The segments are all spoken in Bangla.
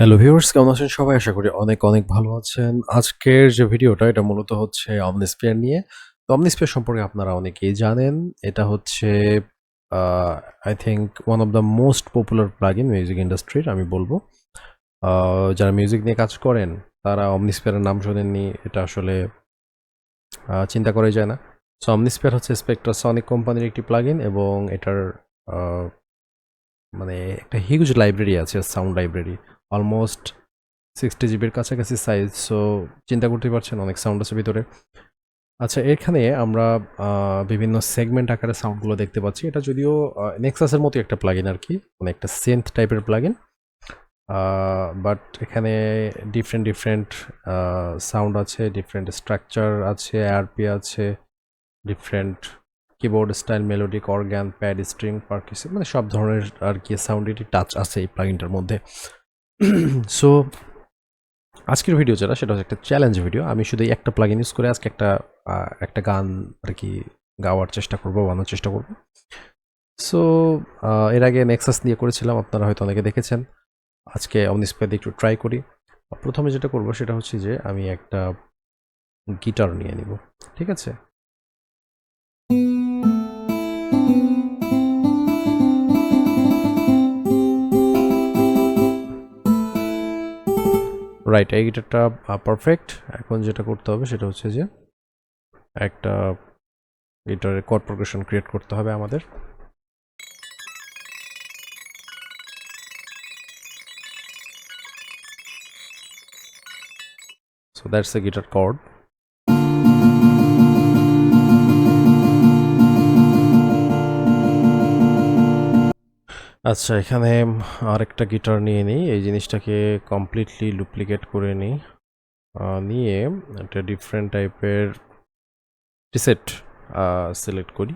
হ্যালো ভিউয়ার্স, কেমন আছেন সবাই? আশা করি অনেক অনেক ভালো আছেন। আজকের যে ভিডিওটা এটা মূলত হচ্ছে Omnisphere নিয়ে। তো Omnisphere সম্পর্কে আপনারা অনেকেই জানেন। এটা হচ্ছে uh I think one of the most popular plugin music ইন্ডাস্ট্রির আমি বলব। আ যারা মিউজিক নিয়ে কাজ করেন তারা Omnisphere এর নাম শোনেননি এটা আসলে চিন্তা করাই যায় না। সো Omnisphere হচ্ছে Spectrasonic কোম্পানির একটি প্লাগইন এবং এটার আ মানে একটা হিউজ লাইব্রেরি আছে, সাউন্ড লাইব্রেরি। অলমোস্ট 60 জিবির কাছাকাছি সাইজ। সো চিন্তা করতেই পারছেন অনেক সাউন্ড আছে ভিতরে। আচ্ছা, এখানে আমরা বিভিন্ন সেগমেন্ট আকারে সাউন্ডগুলো দেখতে পাচ্ছি। এটা যদিও নেক্সাসের মতো একটা প্লাগইন আরকি। মানে একটা সিন্থ টাইপের প্লাগইন। বাট এখানে ডিফারেন্ট সাউন্ড আছে, ডিফারেন্ট স্ট্রাকচার আছে, আরপি আছে, different keyboard style, melodic, organ, pad, string, percussion মানে সব ধরনের আরকি সাউন্ডেরই টাচ আছে এই প্লাগইনটার মধ্যে। সো আজকের ভিডিও যেটা সেটা হচ্ছে একটা চ্যালেঞ্জ ভিডিও। আমি শুধু এই একটা প্লাগইন ইউজ করে আজকে একটা গান আরকি গাওয়ার চেষ্টা করব, বানানোর চেষ্টা করব। সো এর আগে নেক্সাস দিয়ে করেছিলাম, আপনারা হয়তো অনেকে দেখেছেন। আজকে Omnisphere দিয়ে একটু ট্রাই করি। প্রথমে যেটা করব সেটা হচ্ছে যে আমি একটা গিটার নিয়ে নিব। ঠিক আছে? রাইট, এই গিটারটা পারফেক্ট। এখন যেটা করতে হবে সেটা হচ্ছে যে একটা গিটারের কর্ড প্রোগ্রেশন ক্রিয়েট করতে হবে আমাদের। So that's the guitar chord. আচ্ছা, এখানে আরেকটা গিটার নিয়ে নিই। এই জিনিসটাকে কমপ্লিটলি ডুপ্লিকেট করে নিই। নিয়ে একটা ডিফারেন্ট টাইপের প্রিসেট সিলেক্ট করি।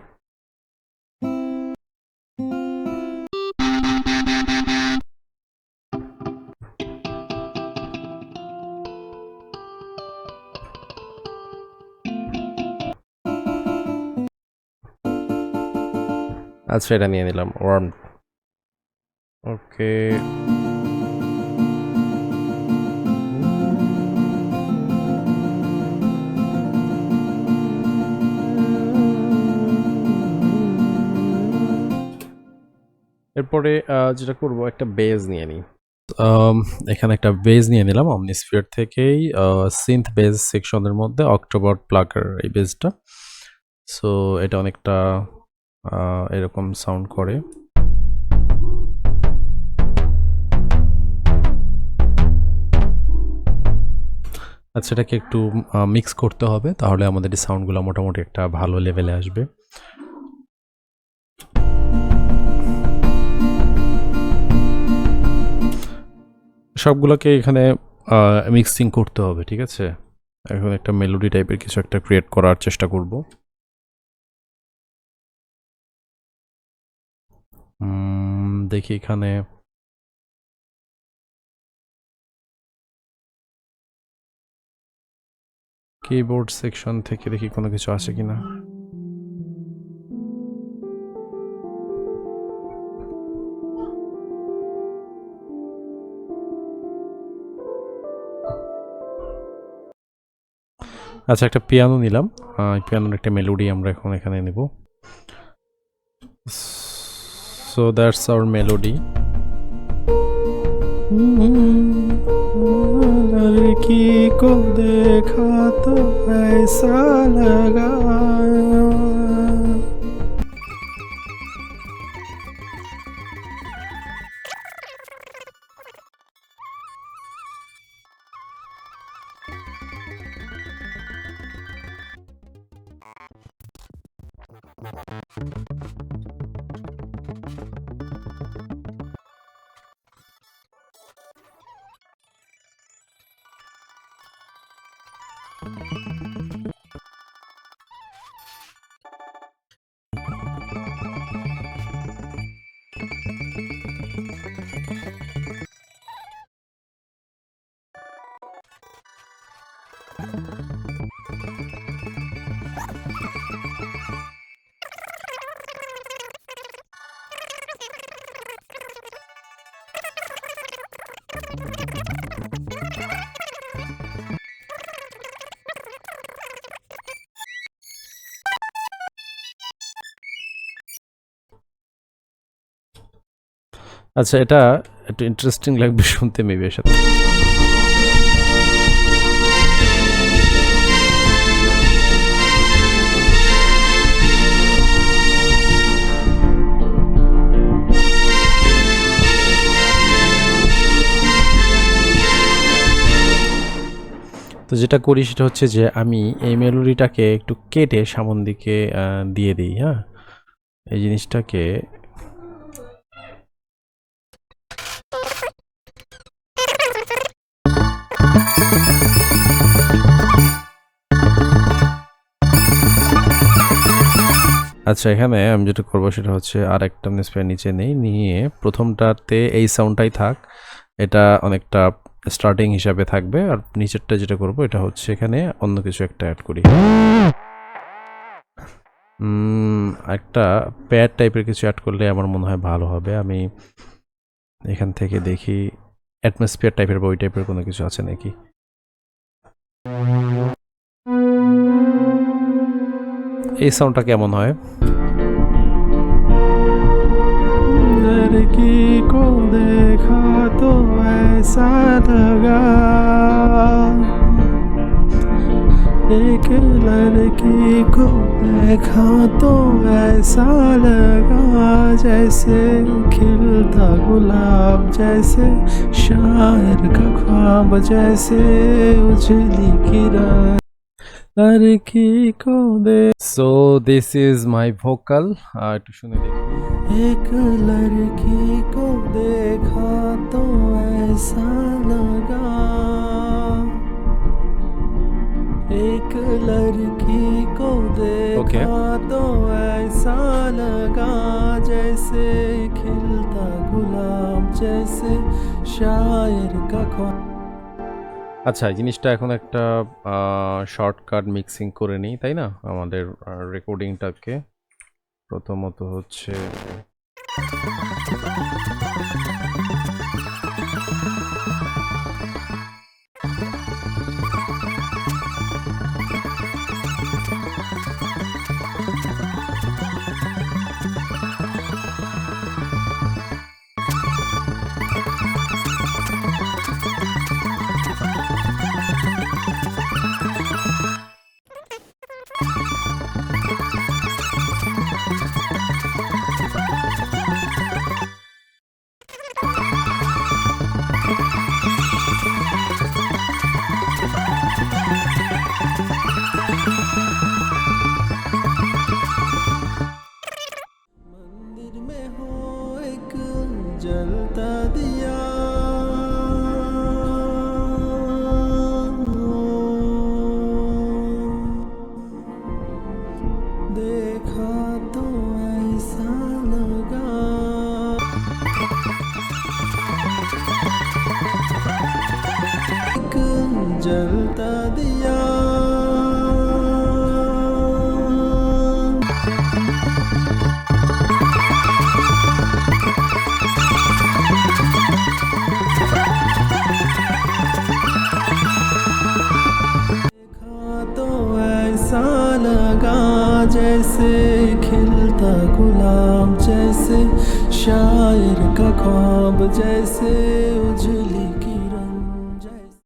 আচ্ছা, এটা নিয়ে নিলাম ওয়ার্ম। ওকে। এরপরে যেটা করব একটা বেজ নিয়ে নিই। এখানে একটা বেজ নিয়ে নিলাম Omnisphere থেকেই সিন্থ বেজ সেকশনের মধ্যে অক্টোবর প্লাগার এই বেজটা। সো এটা অনেকটা এরকম সাউন্ড করে। আচ্ছা, এটাকে একটু মিক্স করতে হবে, তাহলে আমাদের এই সাউন্ডগুলো মোটামুটি একটা ভালো লেভেলে আসবে। সবগুলোকে এখানে মিক্সিং করতে হবে, ঠিক আছে? এখন একটা মেলোডি টাইপের কিছু একটা ক্রিয়েট করার চেষ্টা করব। দেখি এখানে কিবোর্ড সেকশন থেকে দেখি কোনো কিছু আসে কিনা। আচ্ছা, একটা পিয়ানো নিলাম। পিয়ানোর একটা মেলোডি আমরা এখন এখানে নেব। So that's our melody. लड़की को देखा तो ऐसा लगा। আচ্ছা, এটা একটু ইন্টারেস্টিং লাগবে শুনতে মেবি এর সাথে। তো যেটা করি সেটা হচ্ছে যে আমি এই মেলোডিটাকে একটু কেটে সামন দিকে দিয়ে দিই। হ্যাঁ, এই জিনিসটাকে আচ্ছা, এখানে আমি যেটা করবো সেটা হচ্ছে আর একটা স্পেয়ার নিচে নেই, নিয়ে প্রথমটাতে এই সাউন্ডটাই থাক, এটা অনেকটা স্টার্টিং হিসাবে থাকবে। আর নিচেরটা যেটা করব এটা হচ্ছে এখানে অন্য কিছু একটা অ্যাড করি, একটা প্যাড টাইপের কিছু অ্যাড করলে আমার মনে হয় ভালো হবে। আমি এখান থেকে দেখি অ্যাটমসফিয়ার টাইপের বা ওই টাইপের কোনো কিছু আছে নাকি। এই সাউন্ডটা কেমন হয়? लड़की को देखा तो ऐसा लगा, एक लड़की को देखा तो ऐसा लगा, जैसे खिलता गुलाब, जैसे शायर का ख्वाब, जैसे उजली किरण लड़की को दे। So this is my vocal, একটু শুনে দেখি। एक लड़की को देखा तो ऐसा लगा, एक लड़की को देखा तो ऐसा लगा, जैसे खिलता गुलाब, जैसे शायर का ख्वाब। আচ্ছা, এই জিনিসটা এখন একটা শর্টকাট মিক্সিং করে নিই, তাই না? আমাদের রেকর্ডিংটাকে প্রথমত হচ্ছে जलता दिया, देखा तो ऐसा लगा, एक जलता दिया, लगा, जैसे खिलता गुलाब, जैसे शायर का ख्वाब, जैसे